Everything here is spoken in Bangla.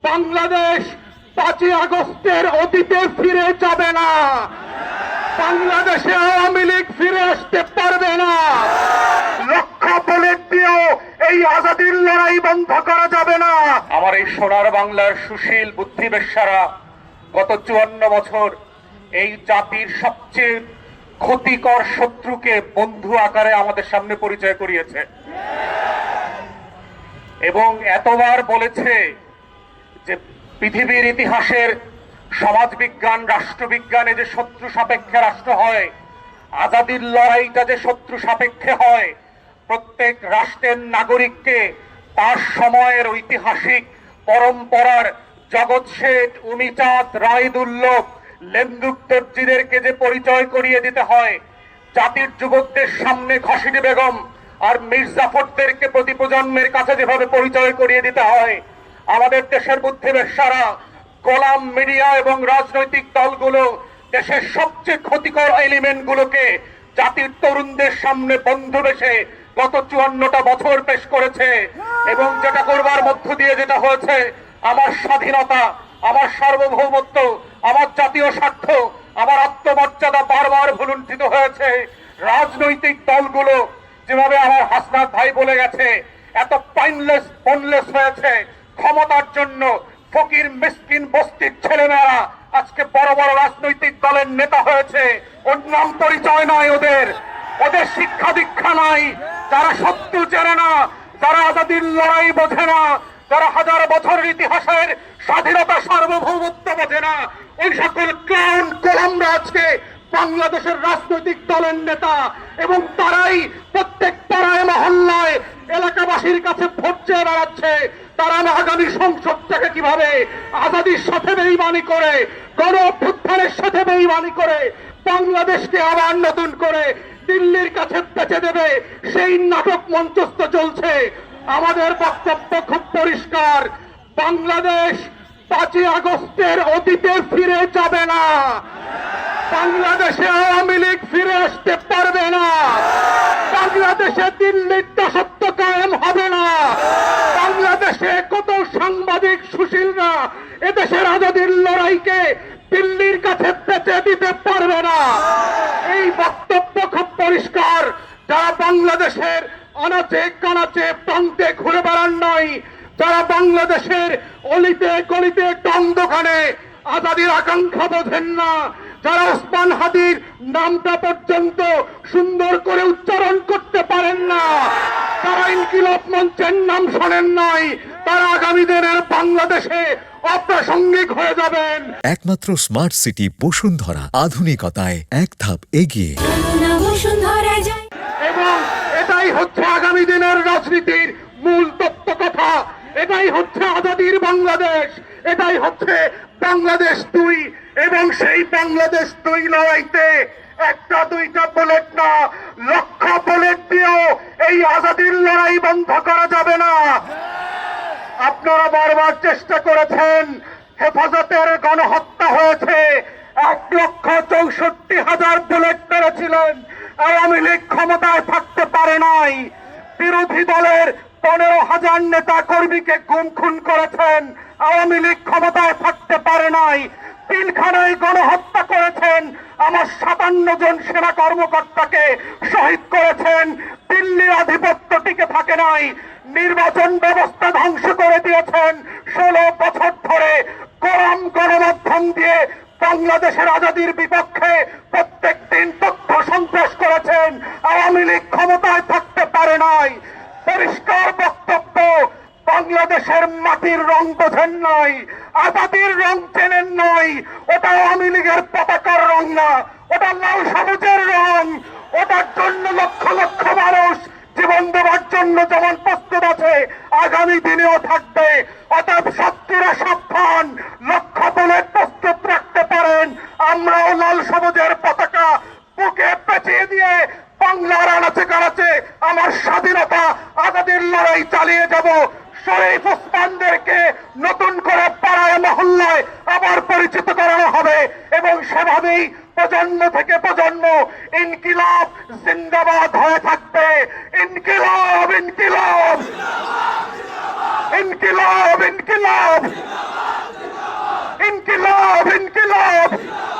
বাংলাদেশ 5ই আগস্টের অতীতে ফিরে যাবে না। বাংলাদেশে আওয়ামী লীগ ফিরে আসতে পারবে না। লক্ষ বুলেট দিয়েও এই আজাদির লড়াই বন্ধ করা যাবে না। আমার এই সোনার বাংলার সুশীল বুদ্ধিবেশ্যারা গত 54 বছর এই জাতির সবচেয়ে ক্ষতিকর শত্রুকে বন্ধু আকারে আমাদের সামনে পরিচয় করিয়েছে এবং এতবার বলেছে যে পৃথিবীর ইতিহাসের সমাজবিজ্ঞান রাষ্ট্রবিজ্ঞানে যে শত্রু সাপেক্ষে রাষ্ট্র হয়, আজাদির লড়াইটা যে শত্রু সাপেক্ষে হয়। প্রত্যেক রাষ্ট্রের নাগরিককে তার সময়ের ঐতিহাসিক পরম্পরার জগৎ শেঠ, উমিচাঁদ, রায়দুল্লভ, লেন্দুক দর্জিদেরকে যে পরিচয় করিয়ে দিতে হয়, জাতির যুবকদের সামনে ঘসিটি বেগম আর মীর জাফরদেরকে প্রতি প্রজন্মের কাছে যেভাবে পরিচয় করিয়ে দিতে হয়, আমাদের দেশের বুদ্ধিবেশ্যারা, গোলাম মিডিয়া এবং রাজনৈতিক দলগুলো দেশের সবচেয়ে ক্ষতিকর এলিমেন্ট গুলোকে জাতির তরুণদের সামনে বন্ধু বেশে গত 54টা বছর পেশ করেছে। এবং যেটা করবার মধ্য দিয়ে যেটা হয়েছে, আমার স্বাধীনতা, আমার সার্বভৌমত্ব, আমার জাতীয় স্বার্থ, আমার আত্মমর্যাদা বারবার ভুলুণ্ঠিত হয়েছে। রাজনৈতিক দলগুলো যেভাবে আমার হাসনাত ভাই বলে গেছে, এত বোনলেস হয়েছে ক্ষমতার জন্য। ফকির মিসকিন বস্তির ছেলেমেয়েরা আজকে বড় বড় রাজনৈতিক দলের নেতা হয়েছে। ওর নাম পরিচয় নয়, ওদের শিক্ষা দীক্ষা নাই, যারা সত্য জানে না, যারা আজাদির লড়াই বোঝে না, যারা হাজার বছরের ইতিহাসের স্বাধীনতা সার্বভৌমত্ব বোঝে না, ওই সকল ক্লাউন গোলামরা আজকে বাংলাদেশের রাজনৈতিক দলের নেতা। এবং তারাই প্রত্যেক পাড়ায় মহল্লায় এলাকাবাসীর কাছে ভোট চেয়ে বেড়াচ্ছে। তারা আগামী সংসদটাকে কিভাবে আজাদির সাথে বেইমানি করে, গণ অভ্যুত্থানের সাথে বেইমানি করে বাংলাদেশকে আবার নতুন করে দিল্লির কাছে বেচে দেবে, সেই নাটক মঞ্চস্থ চলছে। আমাদের বক্তব্য খুব পরিষ্কার, বাংলাদেশ 5ই আগস্টের অতীতে ফিরে যাবে না। বাংলাদেশে আওয়ামী লীগ ফিরে আসতে পারবে না। বাংলাদেশে দিল্লির দাসত্ব কায়েম হবে না। বাংলাদেশে কত সাংবাদিক সুশীলরা এদেশের আজাদির লড়াইকে দিল্লির কাছে বেচে দিতে পারবে না। এই বক্তব্য খুব পরিষ্কার। যারা বাংলাদেশের আনাচে কানাচে প্রান্তে ঘুরে বেড়ান নাই, যারা বাংলাদেশের অলিতে গলিতে টং দোকানে আজাদির আকাঙ্ক্ষা বোঝেন না, যারা ওসমান হাদির নামটা পর্যন্ত সুন্দর করে উচ্চারণ করতে পারেন না, যারা ইনকিলাব মঞ্চের নাম শোনেন নাই, তারা আগামী দিনের বাংলাদেশে অপ্রাসঙ্গিক হয়ে যাবেন। একমাত্র স্মার্ট সিটি বসুন্ধরা, আধুনিকতায় এক ধাপ এগিয়ে। এবং এটাই হচ্ছে আগামী দিনের রাজনীতির মূল তত্ত্ব কথা। এটাই হচ্ছে আজাদির বাংলাদেশ, এটাই হচ্ছে বাংলাদেশ 2। এবং সেই বাংলাদেশ 2 লড়াইতে একটা দুইটা বুলেট না, লক্ষ বুলেট দিয়েও এই আজাদির লড়াই বন্ধ করা যাবে না। আপনারা বারবার চেষ্টা করেছেন, হেফাজতের গণহত্যা হয়েছে, 1,64,000 বুলেট মেরেছিলেন। আওয়ামী লীগ ক্ষমতায় থাকতে পারে নাই। বিরোধী দলের 15,000 নেতা কর্মীকে গুম খুন করেছেন, আওয়ামী লীগ ক্ষমতায় থাকতে পারে নাই। পিলখানায় গণহত্যা করেছেন, আমার 57 জন সেনা কর্মকর্তাকে শহীদ করেছেন। দিল্লির আধিপত্য টিকে থাকে নাই, নির্বাচন ব্যবস্থা ধ্বংস করে দিয়েছেন। 16 বছর ধরে গরম গণমাধ্যম দিয়ে বাংলাদেশের আজাদির বিপক্ষে প্রত্যেক দিন তথ্য সন্ত্রাস করেছেন। আওয়ামী লীগ ক্ষমতায় থাকতে পারে নাই। পরিষ্কার বক্তব্য, বাংলাদেশের মাটির রং বোঝেন নাই, আজাদির রং চেনেন নাই। ওটা আওয়ামী লীগের পতাকার রং না, ওটা লাল সবুজের রং। ওটার জন্য লক্ষ লক্ষ মানুষ জীবন দেওয়ার জন্য যেমন প্রস্তুত আছে, আগামী দিনেও থাকবে। অতএব শত্রুরা সাবধান, লক্ষ বুলেট প্রস্তুত রাখতে পারেন। আমরাও লাল সবুজের পতাকা বুকে পেঁচিয়ে দিয়ে বাংলার আনাচে কানাচে আমার স্বাধীনতা আজাদির লড়াই চালিয়ে যাব। শরীফ ওসমানদেরকে নতুন করে পাড়ায় মহল্লায় আবার পরিচিত করানো হবে এবং সেভাবেই প্রজন্ম থেকে প্রজন্ম ইনকিলাব জিন্দাবাদ হয়ে থাকবে। ইনকিলাব ইনকিলাব ইনকিলাব ইনকিলাব। ইনকিলাব